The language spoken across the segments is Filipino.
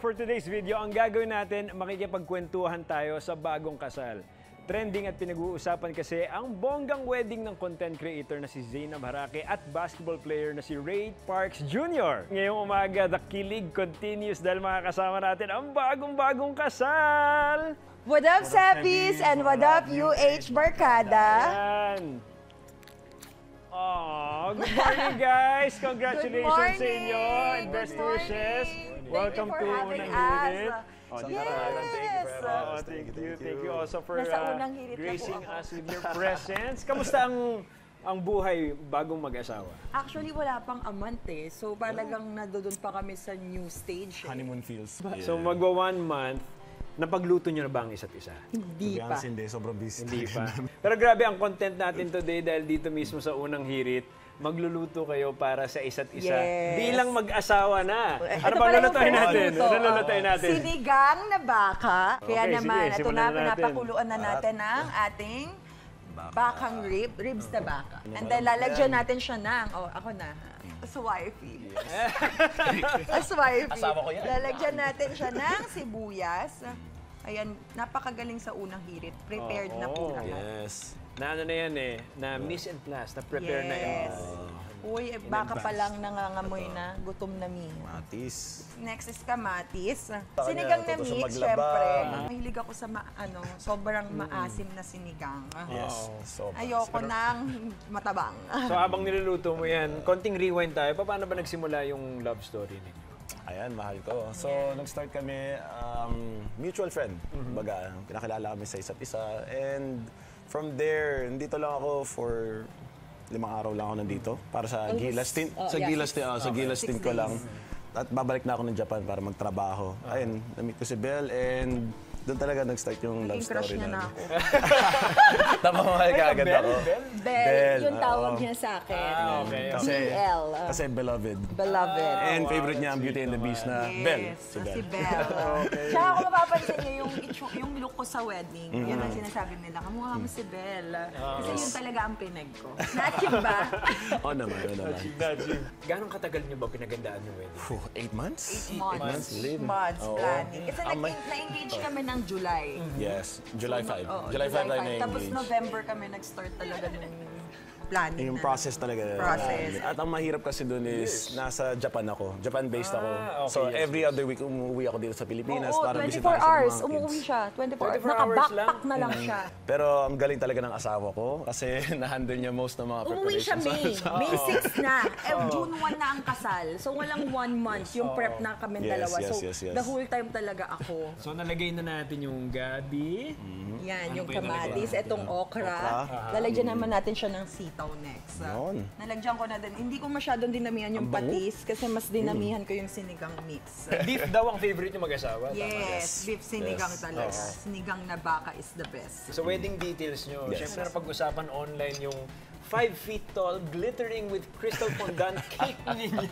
for today's video, ang gagawin natin, makikipagkwentuhan tayo sa bagong kasal. Trending at pinag-uusapan kasi ang bonggang wedding ng content creator na si Zainab Harake at basketball player na si Ray Parks Jr. Ngayong umaga, the kilig continues dahil makakasama natin ang bagong-bagong kasal! What up, Sappies? And what up, UH Barkada? Ayan! Oh, good morning guys! Congratulations sa inyo and best wishes! Welcome to Unang Hirit. Yes! Thank you also for Unang Hirit na gracing po ako. us with your presence. Kamusta ang buhay bagong mag-asawa? Actually, wala pang a month eh. So, talagang nandoon pa kami sa new stage. Honeymoon feels. So magwa 1 month, napagluto nyo na ba ang isa't isa? Hindi pa. Hindi, sobrang busy. Hindi pa. Pero grabe ang content natin today dahil dito mismo sa Unang Hirit, magluluto kayo para sa isa't isa. Yes. Bilang mag-asawa na. Ano Ito ba pala yung lulutuin natin? luto. Ano lulutuin natin? Sinigang na baka. Kaya Okay, naman, sige, ito simulan na, na natin. pinapakuluan na natin ang ating bakang ribs na baka. And then, lalagyan natin siya ng, ako na, swifey. Swifey. Asawa ko yan. Lalagyan natin siya ng sibuyas. Ayan, napakagaling sa Unang Hirit. Prepared na po lahat. Yes. Na ano na yan eh, na miss and plus, na prepare na yan. Yes. Uy, baka pa lang nangangamoy na, gutom na mi. Matis. Next is kamatis. Kanya, Sinigang na natuto siya mix, maglaba. syempre. Mahilig ako sa sobrang maasim na sinigang. Yes. So, Ayoko ng matabang. So habang niluluto mo yan, konting rewind tayo. Paano ba nagsimula yung love story ninyo? ayan, mahal ko. So, nag-start kami, mutual friend. Baga, pinakilala kami sa isa't isa. And from there, nandito lang ako for 5 araw lang ako nandito. Para sa Gilas stint. Sa Gilas stint ko lang. At babalik na ako ng Japan para magtrabaho. Ayun, na-meet ko si Belle and doon talaga nag-start yung love Naging crush story niya na namin. ako. Tamamahal ka agad ako. Belle, yung oo. tawag niya sa akin. Okay. BL. Kasi beloved. Beloved. And favorite niya ang Beauty and the Beast na Belle. Si Belle. Tsaka kung mapapansin niyo yung look ko sa wedding, yun ang sinasabi nila, kamukha mo si Belle. Kasi yun talaga ang pinag ko. Na-achieve ba? Oo naman, oo naman. Gano'ng katagal niyo ba pinagandaan yung wedding? 8 months? 8 months. Live. Months Oo. planning. Kasi Ah, may- na-engage kami ng July. Yes, July 5. Oo, July 5 tayo 5. Tapos na-engage. November kami nag-start talaga ng planning. Yung na. process talaga. Process. At ang mahirap kasi doon is nasa Japan ako. Japan-based ako. okay, So yes, every other week umuwi ako dito sa Pilipinas Oo, para 24 bisitahin sa hours. mga kids. Umuwi siya. 24 hours. 24 hours Naka-backpack lang? na lang siya. Pero ang galing talaga ng asawa ko kasi na-handle niya most ng mga Umuwi siya preparations. May 6 na. June 1 na ang kasal. So walang 1 month yung prep na kami Yes, dalawa. yes, So yes, yes. the whole time talaga ako. So nalagay na natin yung gabi. Yan, yung pa yung kamatis, etong okra. Lalagyan naman natin siya ng sitaw next. Yun. Nalagyan ko na din. Hindi ko masyadong dinamihan yung patis kasi mas dinamihan ko yung sinigang mix. Beef daw ang favorite niyo mag-asawa. Yes, beef sinigang Yes. talaga. Sinigang na baka is the best. Sa wedding details nyo, Yes. syempre napag-usapan online yung 5 feet tall, glittering with crystal fondant cake ninyo.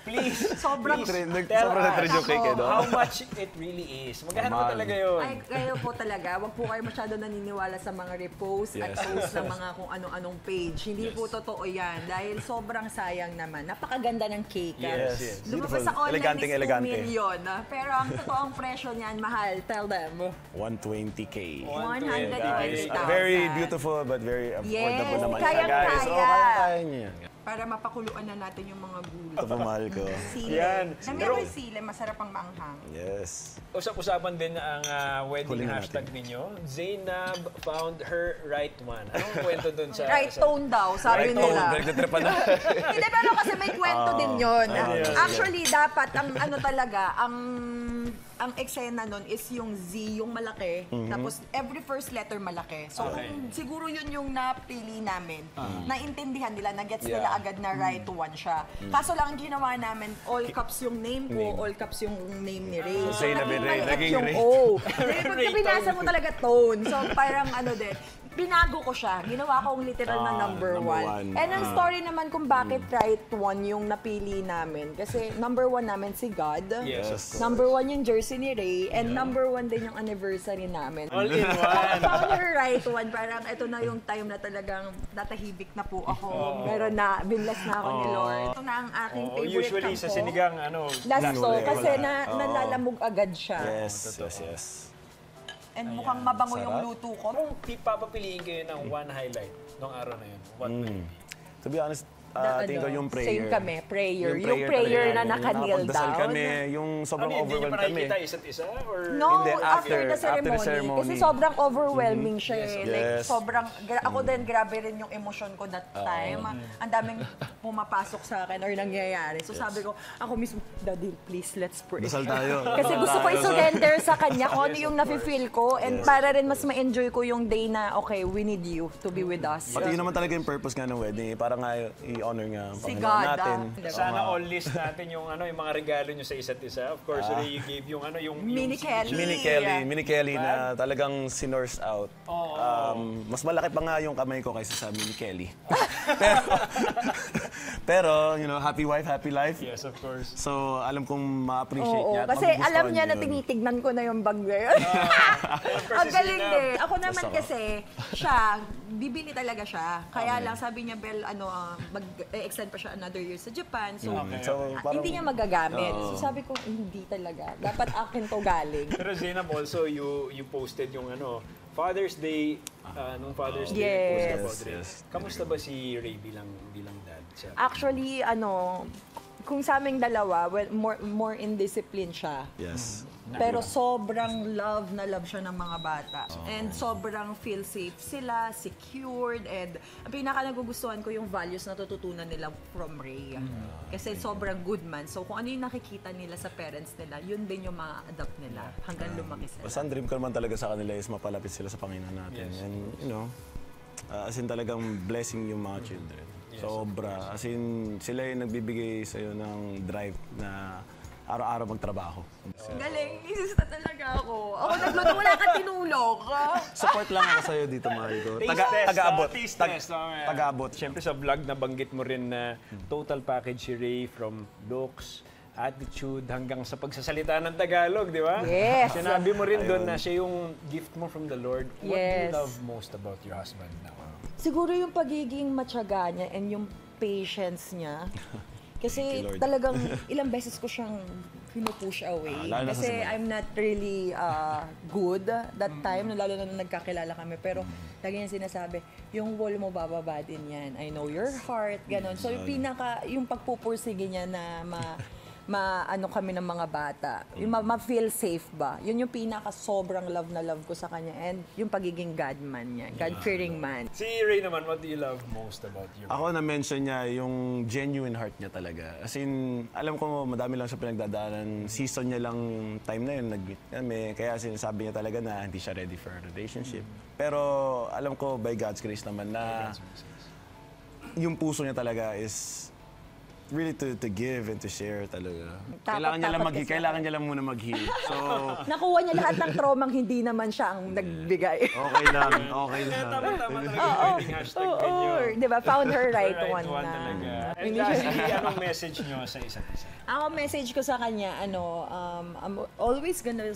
Please, Sobrang please, Trend- tell sobrang us na-trend yung cake eh, no? how much it really is. Magkano ba Mahal. talaga yun? Ay, kayo po talaga, wag po kayo masyado naniniwala sa mga repost at Yes. post ng mga kung ano-anong page. Hindi po totoo yan dahil sobrang sayang naman. Napakaganda ng cake. Yes, yes. Lumabas sa online Eleganteng is 2 elegante. million. Pero ang totoong presyo niyan, mahal. Tell them. 120K. 120,000. Very beautiful but very affordable Yes, naman siya, kayang-kaya. guys. Oo, kaya niya. Para mapakuluan na natin yung mga gulo. Ito pa mahal ko. Sile. Yan. Na meron sile, masarap ang maanghang. Yes. Usap-usapan din ang wedding Huli na hashtag ninyo. Zainab found her right one. Anong kwento dun sa... Right tone daw, sabi Right, nila. nagtitripan na. Hindi, pero kasi may kwento din yun. yes. Actually, dapat, ang ano talaga, ang eksena nun is yung Z, yung malaki. Tapos, every first letter malaki. So, kung siguro yun yung napili namin, naintindihan nila, na-gets nila agad na right one siya. Kaso lang, ang ginawa namin, all caps yung name ko, all caps yung name ni Ray. So, Zainab and Ray, maliit naging yung Ray. O. Pagka binasa mo talaga tone. So, parang ano din. binago ko siya. Ginawa kong literal na number number one. one. And ang story naman kung bakit right one yung napili namin. Kasi number one namin si God. Yes, of course. Number one yung jersey ni Ray. And number one din yung anniversary namin. All in one. Found her right one. Parang ito na yung time na talagang natahibik na po ako. Meron na, binlas na ako ni Lord. Ito na ang aking favorite Usually sa kampo. sinigang, Last to, Wala. kasi nalalamog agad siya. Yes. And mukhang mabango yung Sarap. luto ko. Kung papapiliin kayo ng one highlight ng araw na yun, what would it be? To be honest, tingin ko yung prayer. Same kami, prayer. Yung prayer talaga. na naka-kneel Nakapagdasal down. kami, yung sobrang Hindi niyo overwhelmed pa kami. nakikita isa't isa? Or No, Hindi, after after the the ceremony. ceremony. Kasi sobrang overwhelming siya eh. Like, Yes. sobrang, ako din, grabe rin yung emosyon ko that time. Ang daming pumapasok sa akin or nangyayari. So sabi ko, ako mismo, Daddy, please, let's pray. Dasal tayo. Kasi gusto ko i-surrender sa kanya kung ano yung nafe-feel ko. And para rin mas ma-enjoy ko yung day na, okay, we need you to be with us. Pati yun naman talaga yung purpose nga ng wedding. Para nga i-honor nga ang Si Panginoon God, natin. sana all list natin yung yung mga regalo nyo sa isa't isa. Of course, Ray, you gave yung yung Mini Kelly. Mini Kelly na talagang sinurse out. Mas malaki pa nga yung kamay ko kaysa sa Mini Kelly. pero, happy wife, happy life. Yes, of course. So, alam kong ma-appreciate Oo, niya. at kasi magugustuhan alam niya na yun. tinitignan ko na yung bag na yun. Ang galing din. Ako naman kasi, siya, bibili talaga siya. Kaya lang sabi niya, Bel, mag-extend pa siya another year sa Japan. So, So, parang, hindi niya magagamit. So sabi ko, hindi talaga. Dapat akin to galing. Pero Zainab, also, you posted yung Father's Day, nung Father's Day, Yes. post about Ray. Yes. Kamusta ba si Ray bilang dad? Actually, kung sa aming dalawa, well, more indiscipline siya. yes. Pero sobrang love na love siya ng mga bata. And sobrang feel safe sila, secured, and ang pinaka nagugustuhan ko yung values na tututunan nila from Ray. Kasi sobrang good man. So kung ano yung nakikita nila sa parents nila, yun din yung ma-adapt nila hanggang lumaki Basta sila. ang dream ko naman talaga sa kanila is mapalapit sila sa Panginoon natin. Yes. And, as in talagang blessing yung mga children. Sobra. As in, sila yung nagbibigay sa'yo ng drive na araw-araw magtrabaho. Galing, isista talaga ako. Ako nagluto, wala ka tinulog. Support lang ako sa'yo dito, Mariko. Taga-abot. Taga-abot. Siyempre sa vlog, nabanggit mo rin na total package si Ray from looks, attitude, hanggang sa pagsasalita ng Tagalog, di ba? Yes. Sinabi mo rin doon na siya yung gift mo from the Lord. What do you Yes. love most about your husband now? Siguro yung pagiging matyaga niya and yung patience niya. Kasi Thank you, Lord. talagang ilang beses ko siyang pinupush away. Lalo na sa Kasi simula. I'm not really good that time, lalo na nung nagkakilala kami. Pero lagi niya sinasabi, yung wall mo bababa din yan. I know your heart, ganon. So yung yung pagpupursige niya na maano kami ng mga bata, yung ma-feel safe ba? Yun yung pinaka sobrang love na love ko sa kanya and yung pagiging God man niya, God-fearing man. Si Ray naman, what do you love most about your Ako na-mention niya yung genuine heart niya talaga. As in, alam ko madami lang siya pinagdadaanan. Season niya lang time na yun, nag-meet kami. Kaya sinasabi niya talaga na hindi siya ready for a relationship. Pero alam ko by God's grace naman na yung puso niya talaga is really to give and to share talaga. Kailangan niya lang muna mag-heal. So, Nakuha niya lahat ng traumang hindi naman siya ang nagbigay. okay lang. Tama talaga yung wedding hashtag ninyo. Di ba? Found her right Right one one na. talaga. And lastly, anong message nyo sa isa't isa? Ang message ko sa kanya, I'm always gonna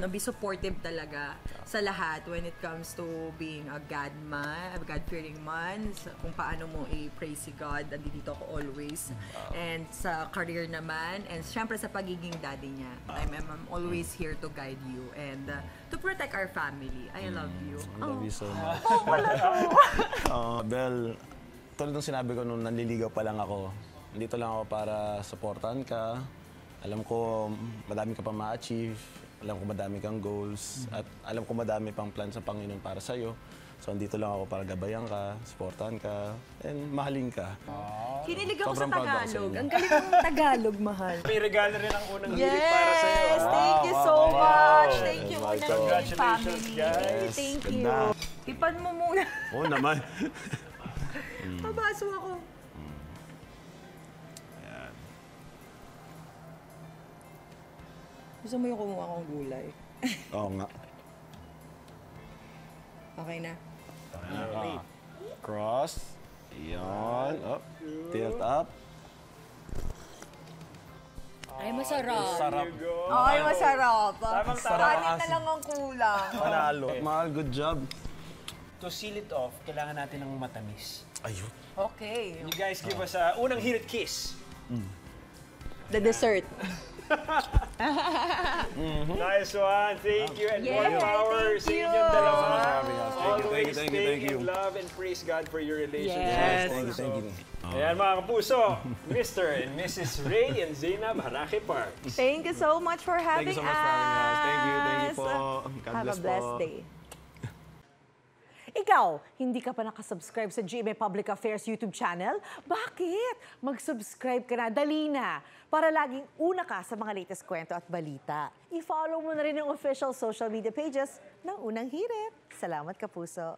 be supportive talaga sa lahat when it comes to being a God man, a God-fearing man, kung paano mo i-praise si God, andito ako always. And sa career naman, and syempre sa pagiging daddy niya. I'm always here to guide you and to protect our family. I love you. I love you so much. Bel, tulad ng sinabi ko nung nanliligaw pa lang ako, nandito lang ako para supportan ka. Alam ko madami ka pang ma-achieve, alam ko madami kang goals, at alam ko madami pang plan sa Panginoon para sa'yo. So, andito lang ako para gabayan ka, supportan ka, and mahalin ka. Kinilig ako sa Sobrang proud ako sa Tagalog. inyo. Ang galing ng Tagalog, mahal. May regalo rin ang unang hilig para sa'yo. Yes! Thank you so much! Thank you, Wow. Unang Congratulations, family. guys. Thank you. Ganda. Ipan mo muna. Oo naman. Pabaso ako. Gusto mo yung kumuha kong gulay? Oo nga. Okay na? Okay Cross. Yan. Up. Tilt up. Ay, masarap. Sarap. Ay, masarap. Tamang-tama. Kanin na lang ang kulang. Panalo. Mahal, good job. To seal it off, kailangan natin ng matamis. Ayun. Okay. You guys give us unang hirit kiss. The dessert. Nice one. Thank you and more Yeah, power thank sa you. inyong dalawa. Thank you, thank you, Always thank you, stay thank you. in love and praise God for your relationship. Yes. Thank you. Ayan mga kapuso, Mr. and Mrs. Ray and Zainab Harake Parks. Thank you so much for having Thank you so much for having us. Thank you po. God Have bless a blessed po. day. Ikaw, hindi ka pa nakasubscribe sa GMA Public Affairs YouTube channel? Bakit? Mag-subscribe ka na, dali na, para laging una ka sa mga latest kwento at balita. I-follow mo na rin yung official social media pages ng Unang Hirit. Salamat, Kapuso.